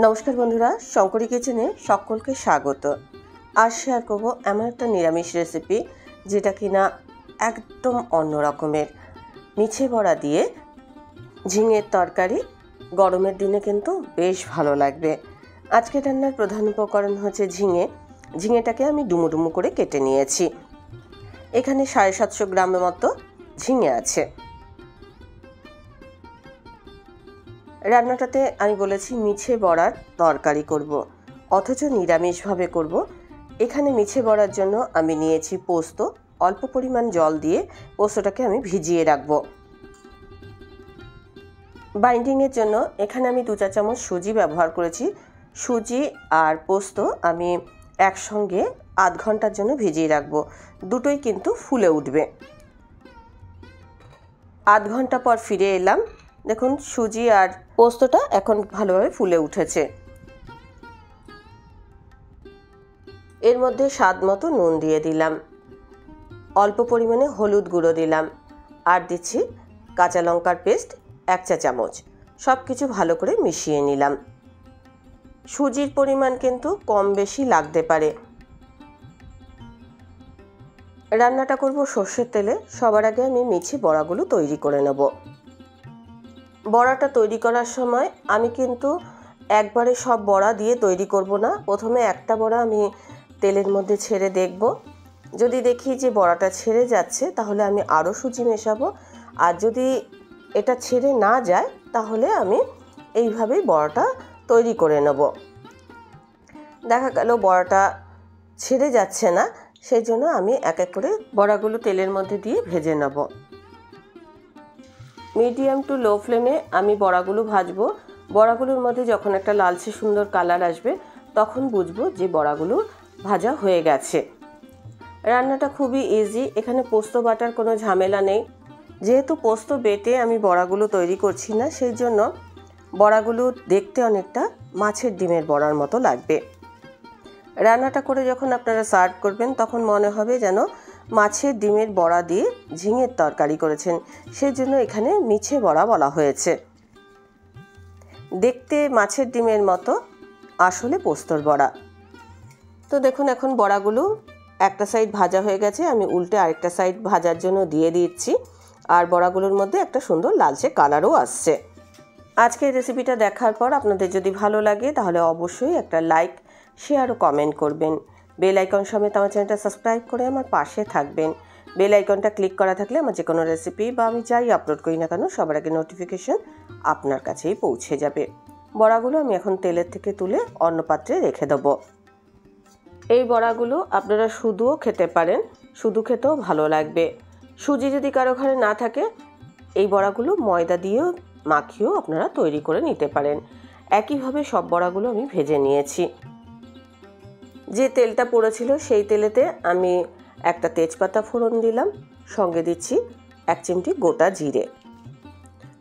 নমস্কার বন্ধুরা, শঙ্করী কিচেনে সকলকে স্বাগত। আজ শেয়ার করব এমন একটা নিরামিষ রেসিপি যেটা কিনা একদম অন্য রকমের। মিছে বড়া দিয়ে ঝিঙের তরকারি গরমের দিনে কিন্তু বেশ ভালো লাগবে। আজকে রান্নার প্রধান উপকরণ হচ্ছে ঝিঙেটাকে আমি ডুমো ডুমো করে কেটে নিয়েছি। এখানে 750 গ্রামের মতো ঝিঙে আছে। রান্নাটাতে আমি বলেছি মিছে বড়ার তরকারি করব, অথচ নিরামিষভাবে করব। এখানে মিছে বড়ার জন্য আমি নিয়েছি পোস্ত। অল্প পরিমাণ জল দিয়ে পোস্তটাকে আমি ভিজিয়ে রাখবো। বাইন্ডিংয়ের জন্য এখানে আমি 2 চা চামচ সুজি ব্যবহার করেছি। সুজি আর পোস্ত আমি একসঙ্গে আধ ঘন্টার জন্য ভিজিয়ে রাখবো। দুটোই কিন্তু ফুলে উঠবে। আধ ঘন্টা পর ফিরে এলাম। দেখুন, সুজি আর পোস্তটা এখন ভালোভাবে ফুলে উঠেছে। এর মধ্যে স্বাদ মতো নুন দিয়ে দিলাম, অল্প পরিমাণে হলুদ গুঁড়ো দিলাম, আর দিচ্ছি কাঁচা লঙ্কার পেস্ট 1 চা চামচ। সব কিছু ভালো করে মিশিয়ে নিলাম। সুজির পরিমাণ কিন্তু কম বেশি লাগতে পারে। রান্নাটা করব সর্ষের তেলে। সবার আগে আমি মিছে বড়াগুলো তৈরি করে নেব। বড়াটা তৈরি করার সময় আমি কিন্তু একবারে সব বড়া দিয়ে তৈরি করব না। প্রথমে একটা বড়া আমি তেলের মধ্যে ছেড়ে দেখব। যদি দেখি যে বড়াটা ছেড়ে যাচ্ছে তাহলে আমি আরও সুজি মেশাবো, আর যদি এটা ছেড়ে না যায় তাহলে আমি এইভাবেই বড়াটা তৈরি করে নেব। দেখা গেল বড়াটা ছেড়ে যাচ্ছে না, সেই জন্য আমি এক এক করে বড়াগুলো তেলের মধ্যে দিয়ে ভেজে নেব। মিডিয়াম টু লো ফ্লেমে আমি বড়াগুলো ভাজবো। বড়াগুলোর মধ্যে যখন একটা লালচে সুন্দর কালার আসবে তখন বুঝবো যে বড়াগুলো ভাজা হয়ে গেছে। রান্নাটা খুবই ইজি, এখানে পোস্ত বাটার কোনো ঝামেলা নেই। যেহেতু পোস্ত বেটে আমি বড়াগুলো তৈরি করছি না, সেই জন্য বড়াগুলো দেখতে অনেকটা মাছের ডিমের বড়ার মতো লাগবে। রান্নাটা করে যখন আপনারা সার্ভ করবেন তখন মনে হবে যেন মাছের ডিমের বড়া দিয়ে ঝিঙের তরকারি করেছেন। সেই জন্য এখানে মিছে বড়া বলা হয়েছে। দেখতে মাছের ডিমের মতো, আসলে পোস্তর বড়া। তো দেখুন, এখন বড়াগুলো একটা সাইড ভাজা হয়ে গেছে। আমি উল্টে আরেকটা সাইড ভাজার জন্য দিয়ে দিচ্ছি, আর বড়াগুলোর মধ্যে একটা সুন্দর লালচে কালারও আসছে। আজকের রেসিপিটা দেখার পর আপনাদের যদি ভালো লাগে তাহলে অবশ্যই একটা লাইক, শেয়ার ও কমেন্ট করবেন। বেল আইকন সমেত আমার চ্যানেলটা সাবস্ক্রাইব করে আমার পাশে থাকবেন। বেল আইকনটা ক্লিক করা থাকলে আমার যে কোনো রেসিপি বা আমি যাই আপলোড করি না কেন সবার আগে নোটিফিকেশন আপনার কাছেই পৌঁছে যাবে। বড়াগুলো আমি এখন তেলের থেকে তুলে অন্য পাত্রে রেখে দেবো। এই বড়াগুলো আপনারা শুধুও খেতে পারেন, শুধু খেতেও ভালো লাগবে। সুজি যদি কারো ঘরে না থাকে, এই বড়াগুলো ময়দা দিয়েও মাখিয়েও আপনারা তৈরি করে নিতে পারেন। একইভাবে সব বড়াগুলো আমি ভেজে নিয়েছি। যে তেলটা পড়েছিল সেই তেলেতে আমি একটা তেজপাতা ফোড়ন দিলাম, সঙ্গে দিচ্ছি 1 চিমটি গোটা জিরে।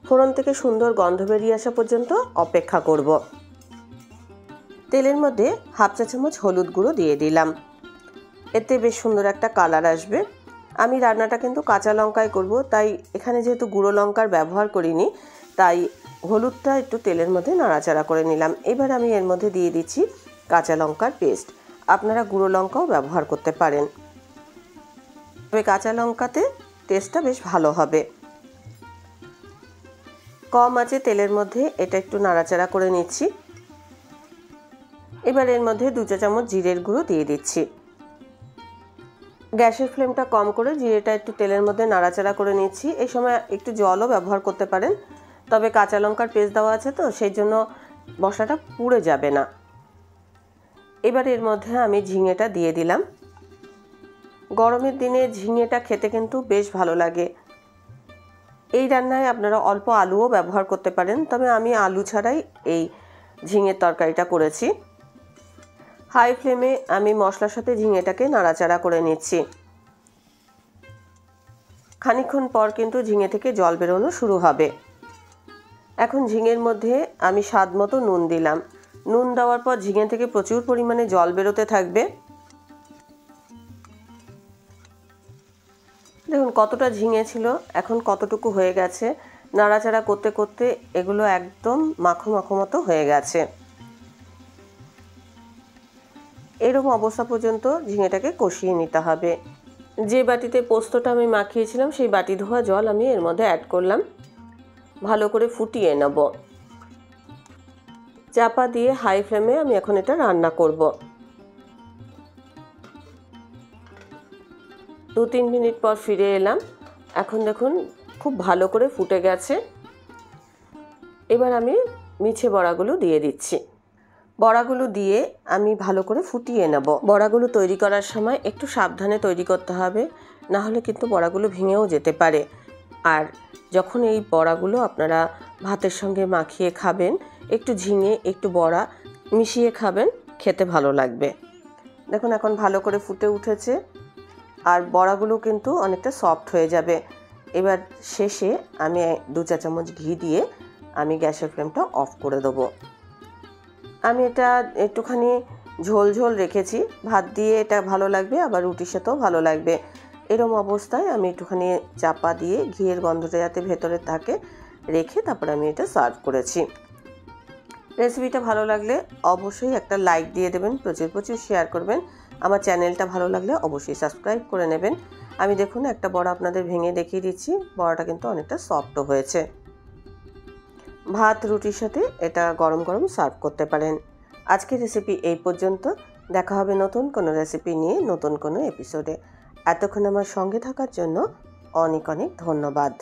ফোড়ন থেকে সুন্দর গন্ধ বেরিয়ে আসা পর্যন্ত অপেক্ষা করব। তেলের মধ্যে 1/2 চা চামচ হলুদ গুঁড়ো দিয়ে দিলাম। এতে বেশ সুন্দর একটা কালার আসবে। আমি রান্নাটা কিন্তু কাঁচা লঙ্কায় করব, তাই এখানে যেহেতু গুঁড়ো লঙ্কার ব্যবহার করিনি, তাই হলুদটা একটু তেলের মধ্যে নাড়াচাড়া করে নিলাম। এবার আমি এর মধ্যে দিয়ে দিচ্ছি কাঁচা লঙ্কার পেস্ট। আপনারা গুঁড়ো লঙ্কাও ব্যবহার করতে পারেন, তবে কাঁচা লঙ্কাতে টেস্টটা বেশ ভালো হবে। কম আঁচে তেলের মধ্যে এটা একটু নাড়াচাড়া করে নিচ্ছি। এবার এর মধ্যে 2 চা চামচ জিরের গুঁড়ো দিয়ে দিচ্ছি। গ্যাসের ফ্লেমটা কম করে জিরেটা একটু তেলের মধ্যে নাড়াচাড়া করে নিচ্ছি। এই সময় একটু জলও ব্যবহার করতে পারেন, তবে কাঁচা লঙ্কার পেস্ট দেওয়া আছে তো সেই জন্য মশলাটা পুড়ে যাবে না। এবার এর মধ্যে আমি ঝিঙেটা দিয়ে দিলাম। গরমের দিনে ঝিঙেটা খেতে কিন্তু বেশ ভালো লাগে। এই রান্নায় আপনারা অল্প আলুও ব্যবহার করতে পারেন, তবে আমি আলু ছাড়াই এই ঝিঙের তরকারিটা করেছি। হাই ফ্লেমে আমি মশলার সাথে ঝিঙেটাকে নাড়াচাড়া করে নিচ্ছি। খানিকক্ষণ পর কিন্তু ঝিঙে থেকে জল বেরোনো শুরু হবে। এখন ঝিঙের মধ্যে আমি স্বাদ মতো নুন দিলাম। নুন দেওয়ার পর ঝিঙে থেকে প্রচুর পরিমাণে জল বেরোতে থাকবে। দেখুন কতটা ঝিঙে ছিল, এখন কতটুকু হয়ে গেছে। নাড়াচাড়া করতে করতে এগুলো একদম মাখো মাখো মতো হয়ে গেছে। এরকম অবস্থা পর্যন্ত ঝিঙেটাকে কষিয়ে নিতে হবে। যে বাটিতে পোস্তটা আমি মাখিয়েছিলাম সেই বাটি ধোয়া জল আমি এর মধ্যে অ্যাড করলাম। ভালো করে ফুটিয়ে নেব। চাপা দিয়ে হাই ফ্লেমে আমি এখন এটা রান্না করব। 2-3 মিনিট পর ফিরে এলাম। এখন দেখুন খুব ভালো করে ফুটে গেছে। এবার আমি মিছে বড়াগুলো দিয়ে দিচ্ছি। বড়াগুলো দিয়ে আমি ভালো করে ফুটিয়ে নেব। বড়াগুলো তৈরি করার সময় একটু সাবধানে তৈরি করতে হবে, না হলে কিন্তু বড়াগুলো ভেঙেও যেতে পারে। আর যখন এই বড়াগুলো আপনারা ভাতের সঙ্গে মাখিয়ে খাবেন, একটু ঝিঙে একটু বড়া মিশিয়ে খাবেন, খেতে ভালো লাগবে। দেখুন এখন ভালো করে ফুটে উঠেছে আর বড়াগুলো কিন্তু অনেকটা সফট হয়ে যাবে। এবার শেষে আমি 2 চা চামচ ঘি দিয়ে আমি গ্যাসের ফ্লেমটা অফ করে দেবো। আমি এটা একটুখানি ঝোল ঝোল রেখেছি, ভাত দিয়ে এটা ভালো লাগবে, আবার রুটির সাথেও ভালো লাগবে। এরম অবস্থায় আমি একটুখানি চাপা দিয়ে ঘিয়ের গন্ধটা যাতে ভেতরে থাকে রেখে তারপর আমি এটা সার্ভ করেছি। রেসিপিটা ভালো লাগলে অবশ্যই একটা লাইক দিয়ে দেবেন, প্রচুর প্রচুর শেয়ার করবেন। আমার চ্যানেলটা ভালো লাগলে অবশ্যই সাবস্ক্রাইব করে নেবেন। আমি দেখুন একটা বড়া আপনাদের ভেঙে দেখিয়ে দিচ্ছি, বড়াটা কিন্তু অনেকটা সফটও হয়েছে। ভাত রুটির সাথে এটা গরম গরম সার্ভ করতে পারেন। আজকের রেসিপি এই পর্যন্ত। দেখা হবে নতুন কোনো রেসিপি নিয়ে নতুন কোনো এপিসোডে। এতক্ষণ আমার সঙ্গে থাকার জন্য অনেক অনেক ধন্যবাদ।